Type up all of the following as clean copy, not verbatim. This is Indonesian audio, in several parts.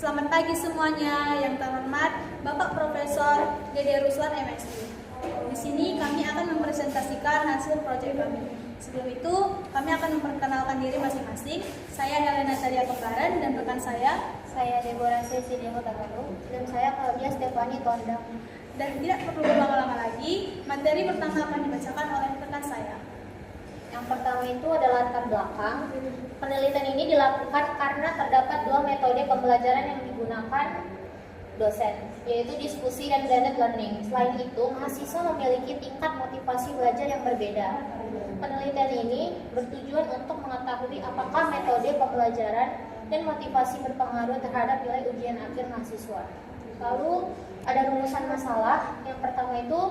Selamat pagi semuanya, yang terhormat Bapak Profesor Dede Ruslan MSc. Di sini kami akan mempresentasikan hasil proyek kami. Sebelum itu, kami akan memperkenalkan diri masing-masing. Saya Helena Talia Kembaran dan rekan saya Deborah Cecilia Hutagaluh, dan saya Claudia Stefani Tondang. Dan tidak perlu berlama-lama lagi, materi pertama akan dibacakan oleh rekan saya. Yang pertama itu adalah latar belakang. Penelitian ini dilakukan karena terdapat dua metode pembelajaran yang digunakan dosen, yaitu diskusi dan blended learning. Selain itu, mahasiswa memiliki tingkat motivasi belajar yang berbeda. Penelitian ini bertujuan untuk mengetahui apakah metode pembelajaran dan motivasi berpengaruh terhadap nilai ujian akhir mahasiswa. Lalu, ada rumusan masalah. Yang pertama itu,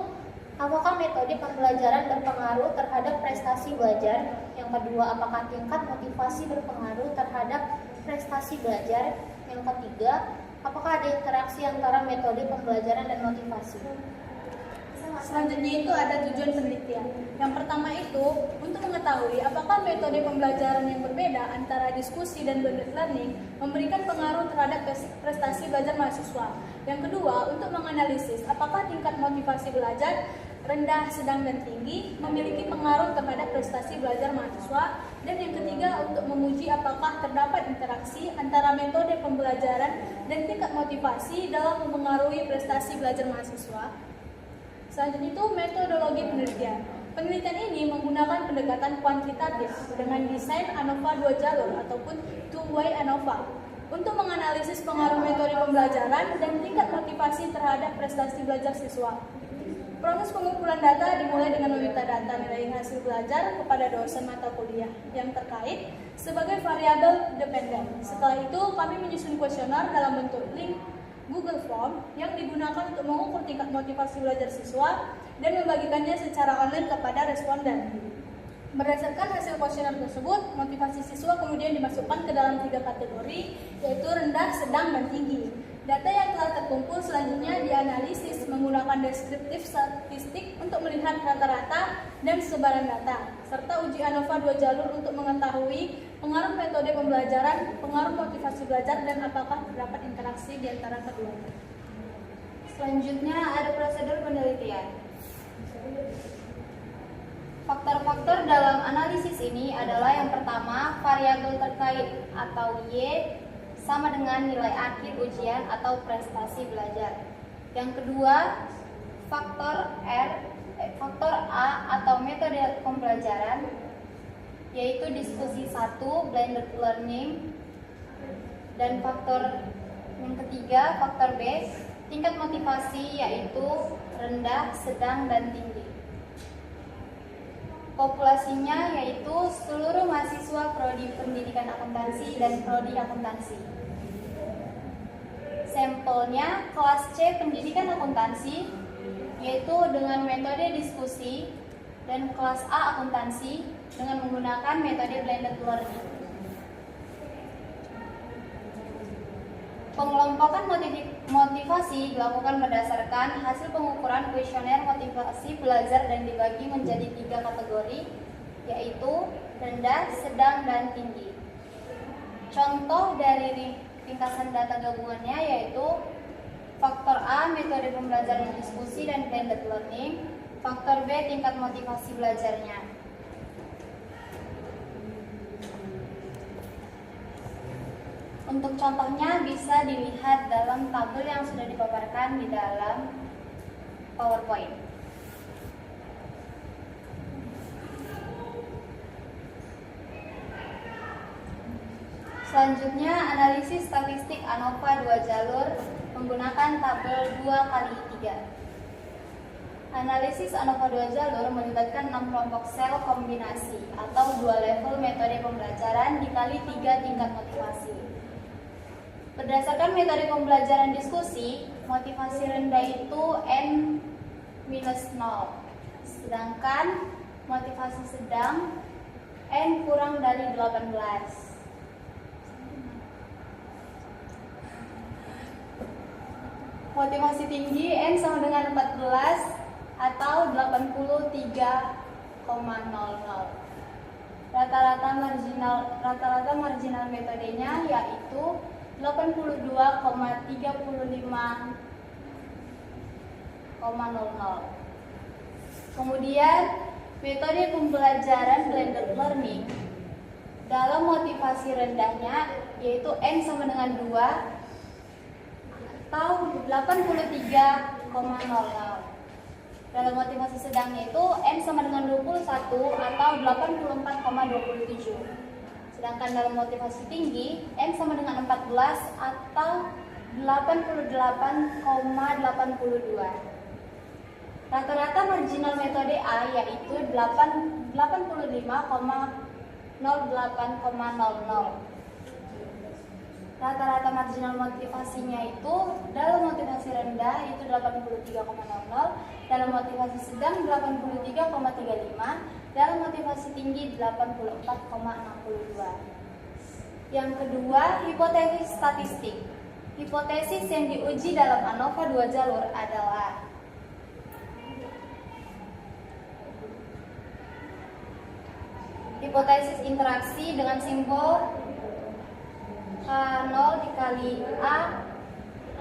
apakah metode pembelajaran berpengaruh terhadap prestasi belajar? Yang kedua, apakah tingkat motivasi berpengaruh terhadap prestasi belajar? Yang ketiga, apakah ada interaksi antara metode pembelajaran dan motivasi? Selanjutnya itu ada tujuan penelitian. Yang pertama itu untuk mengetahui apakah metode pembelajaran yang berbeda antara diskusi dan blended learning memberikan pengaruh terhadap prestasi belajar mahasiswa. Yang kedua, untuk menganalisis apakah tingkat motivasi belajar rendah, sedang, dan tinggi memiliki pengaruh terhadap prestasi belajar mahasiswa. Dan yang ketiga, untuk menguji apakah terdapat interaksi antara metode pembelajaran dan tingkat motivasi dalam mempengaruhi prestasi belajar mahasiswa. Selanjutnya itu metodologi penelitian. Penelitian ini menggunakan pendekatan kuantitatif dengan desain ANOVA 2 jalur ataupun two-way ANOVA untuk menganalisis pengaruh metode pembelajaran dan tingkat motivasi terhadap prestasi belajar siswa. Proses pengumpulan data dimulai dengan meminta data nilai hasil belajar kepada dosen mata kuliah yang terkait sebagai variabel dependen. Setelah itu, kami menyusun kuesioner dalam bentuk link Google Form yang digunakan untuk mengukur tingkat motivasi belajar siswa dan membagikannya secara online kepada responden. Berdasarkan hasil kuesioner tersebut, motivasi siswa kemudian dimasukkan ke dalam 3 kategori, yaitu rendah, sedang, dan tinggi. Data yang telah terkumpul selanjutnya dianalisis menggunakan deskriptif statistik untuk melihat rata-rata dan sebaran data, serta uji ANOVA 2 jalur untuk mengetahui pengaruh metode pembelajaran, pengaruh motivasi belajar, dan apakah terdapat interaksi di antara keduanya. Selanjutnya ada prosedur penelitian. Faktor-faktor dalam analisis ini adalah yang pertama, variabel terkait atau Y sama dengan nilai akhir ujian atau prestasi belajar. Yang kedua, faktor A atau metode pembelajaran, yaitu diskusi 1, blended learning. Dan faktor yang ketiga, faktor B, tingkat motivasi, yaitu rendah, sedang, dan tinggi. Populasinya yaitu seluruh mahasiswa prodi pendidikan akuntansi dan prodi akuntansi. Sampelnya kelas C pendidikan akuntansi, yaitu dengan metode diskusi, dan kelas A akuntansi dengan menggunakan metode blended learning. Pengelompokan motivasi dilakukan berdasarkan hasil pengukuran kuesioner motivasi belajar dan dibagi menjadi 3 kategori, yaitu rendah, sedang, dan tinggi. Contoh dari ringkasan data gabungannya yaitu faktor A metode pembelajaran diskusi dan blended learning, faktor B tingkat motivasi belajarnya. Untuk contohnya bisa dilihat dalam tabel yang sudah dipaparkan di dalam PowerPoint. Selanjutnya, analisis statistik ANOVA 2 jalur menggunakan tabel 2x3. Analisis ANOVA 2 jalur melibatkan 6 kelompok sel kombinasi atau 2 level metode pembelajaran dikali 3 tingkat motivasi. Berdasarkan metode pembelajaran diskusi, motivasi rendah itu N-0, sedangkan motivasi sedang N kurang dari 18. Motivasi tinggi N sama dengan 14 atau 83,00. Rata-rata marginal metodenya yaitu 82,35,00. Kemudian metode pembelajaran blended learning dalam motivasi rendahnya yaitu N sama dengan 2 atau 83,00. Dalam motivasi sedangnya itu N sama dengan 21 atau 84,27. Sedangkan dalam motivasi tinggi N sama dengan 14 atau 88,82. Rata-rata marginal metode A yaitu 85,08,00. Rata-rata marginal motivasinya itu dalam motivasi rendah itu 83,00, dalam motivasi sedang 83,35, dalam motivasi tinggi 84,62. Yang kedua, hipotesis statistik. Hipotesis yang diuji dalam ANOVA 2 jalur adalah hipotesis interaksi dengan simbol H0 dikali A,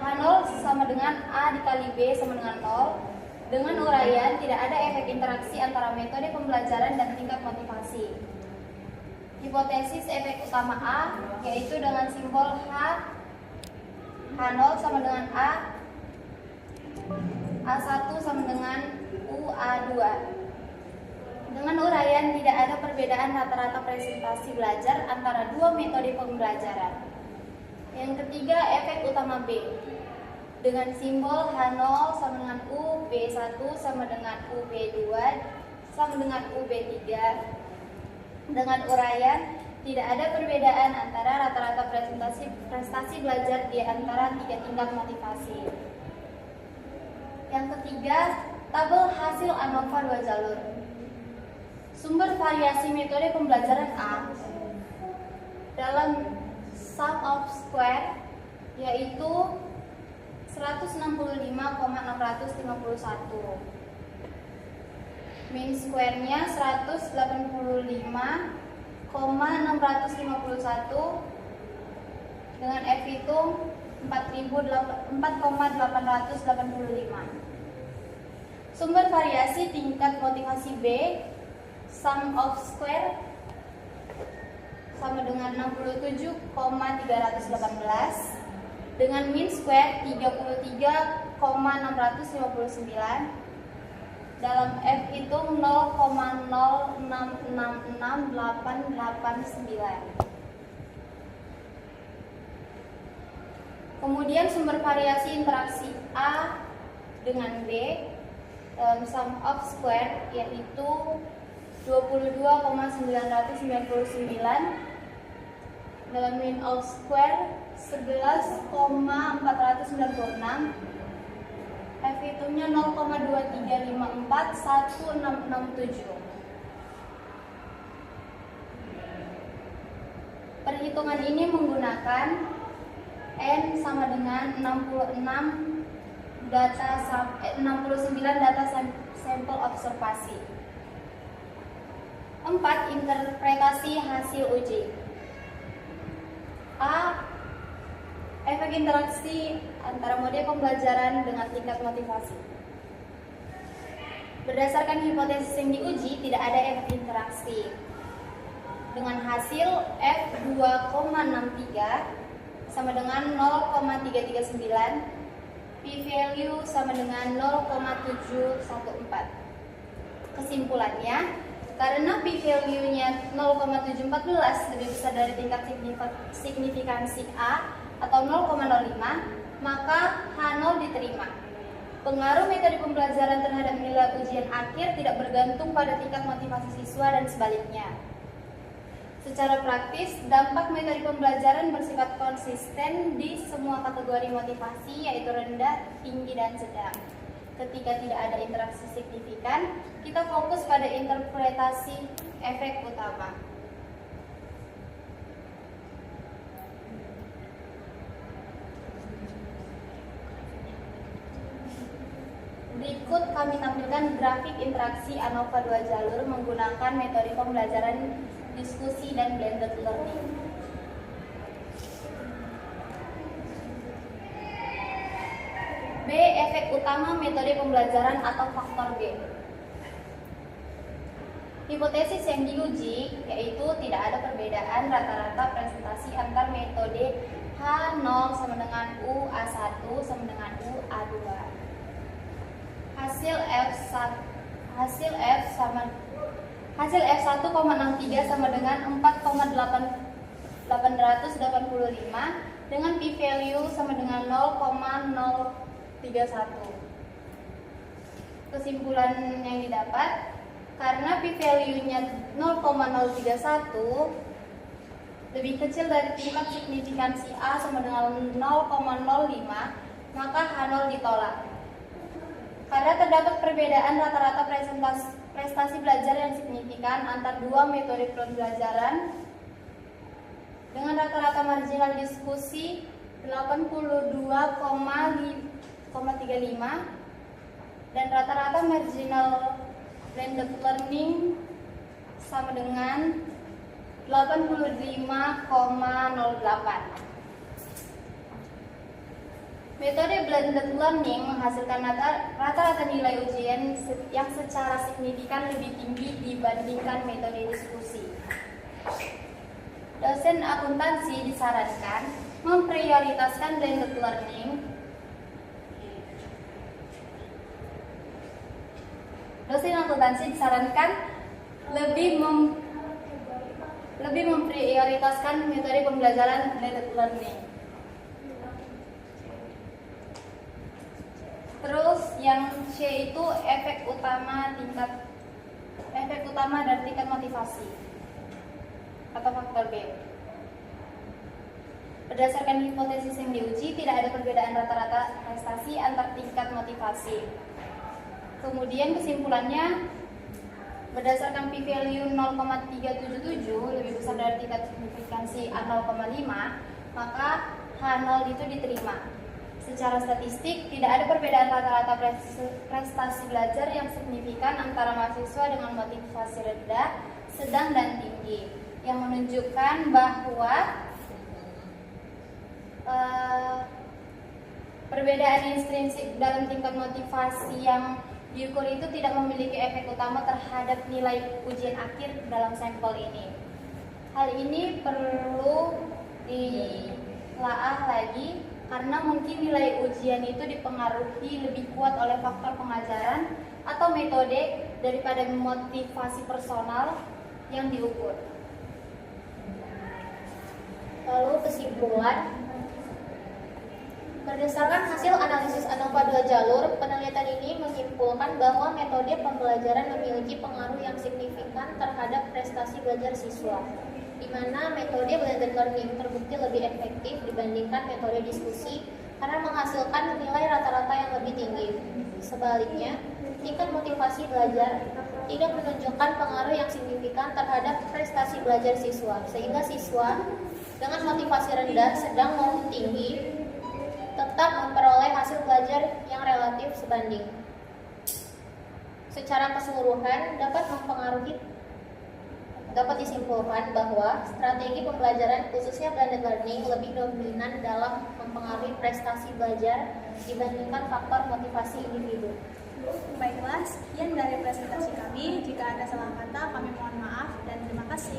H0 sama dengan A dikali B sama dengan 0. Dengan uraian tidak ada efek interaksi antara metode pembelajaran dan tingkat motivasi. Hipotesis efek utama A yaitu dengan simbol H0 sama dengan A, A1 sama dengan A2. Dengan uraian tidak ada perbedaan rata-rata presentasi belajar antara dua metode pembelajaran. Yang ketiga, efek utama B. Dengan simbol H0 sama dengan U, B1 sama dengan UB2 sama dengan UB3. Dengan uraian tidak ada perbedaan antara rata-rata prestasi belajar di antara tiga tingkat motivasi. Yang ketiga, tabel hasil ANOVA 2 jalur. Sumber variasi metode pembelajaran A dalam sum of square yaitu 165,651. Mean square-nya 185,651 dengan F hitung 4,885. Sumber variasi tingkat motivasi B sum of square sama dengan 67,318 dengan mean square 33,659 dalam F hitung 0,0666889. Kemudian sumber variasi interaksi A dengan B dalam sum of square yaitu 22,999 dalam mean of square 11,496. F hitungnya 0,23541667. Perhitungan ini menggunakan N sama dengan 69 data sampel observasi. 4. Interpretasi hasil uji. A. Efek interaksi antara mode pembelajaran dengan tingkat motivasi. Berdasarkan hipotesis yang diuji, tidak ada efek interaksi. Dengan hasil F2,63 sama dengan 0,339, p-value sama dengan 0,714. Kesimpulannya, karena p-value-nya 0,714 lebih besar dari tingkat signifikansi A atau 0,05, maka H0 diterima. Pengaruh metode pembelajaran terhadap nilai ujian akhir tidak bergantung pada tingkat motivasi siswa dan sebaliknya. Secara praktis, dampak metode pembelajaran bersifat konsisten di semua kategori motivasi yaitu rendah, tinggi, dan sedang. Ketika tidak ada interaksi signifikan, kita fokus pada interpretasi efek utama. Berikut kami tampilkan grafik interaksi ANOVA 2 jalur menggunakan metode pembelajaran diskusi dan blended learning. efek utama metode pembelajaran atau faktor B. Hipotesis yang diuji yaitu tidak ada perbedaan rata-rata prestasi antar metode H0 sama dengan U A1 sama dengan U A2. Hasil F1,63 sama dengan 4,885 dengan p-value sama dengan 0,031. Kesimpulan yang didapat, karena p-value-nya 0,031 lebih kecil dari tingkat signifikansi A sama dengan 0,05, maka H0 ditolak. Karena terdapat perbedaan rata-rata prestasi belajar yang signifikan antar dua metode pembelajaran dengan rata-rata marginal diskusi 82,35 dan rata-rata marginal blended learning sama dengan 85,08. Metode blended learning menghasilkan rata-rata nilai ujian yang secara signifikan lebih tinggi dibandingkan metode diskusi. Dosen akuntansi disarankan memprioritaskan blended learning. Dosen akuntansi disarankan lebih memprioritaskan metode pembelajaran blended learning. Terus yang C itu efek utama dari tingkat motivasi atau faktor B. Berdasarkan hipotesis yang diuji, tidak ada perbedaan rata-rata prestasi antar tingkat motivasi. Kemudian kesimpulannya, berdasarkan p-value 0,377 lebih besar dari tingkat signifikansi A 0,5, maka H0 itu diterima. Secara statistik, tidak ada perbedaan rata-rata prestasi belajar yang signifikan antara mahasiswa dengan motivasi rendah, sedang, dan tinggi, yang menunjukkan bahwa perbedaan intrinsik dalam tingkat motivasi yang diukur itu tidak memiliki efek utama terhadap nilai ujian akhir dalam sampel ini. Hal ini perlu ditelaah lagi karena mungkin nilai ujian itu dipengaruhi lebih kuat oleh faktor pengajaran atau metode daripada motivasi personal yang diukur. Lalu kesimpulan, berdasarkan hasil analisis ANOVA 2 jalur, penelitian ini menyimpulkan bahwa metode pembelajaran memiliki pengaruh yang signifikan terhadap prestasi belajar siswa, di mana metode blended learning terbukti lebih efektif dibandingkan metode diskusi karena menghasilkan nilai rata-rata yang lebih tinggi. Sebaliknya, tingkat motivasi belajar tidak menunjukkan pengaruh yang signifikan terhadap prestasi belajar siswa, sehingga siswa dengan motivasi rendah, sedang, maupun tinggi tetap memperoleh hasil belajar yang relatif sebanding. Secara keseluruhan dapat disimpulkan bahwa strategi pembelajaran khususnya blended learning lebih dominan dalam mempengaruhi prestasi belajar dibandingkan faktor motivasi individu. Baiklah, sekian dari presentasi kami. Jika ada salah kata, kami mohon maaf dan terima kasih.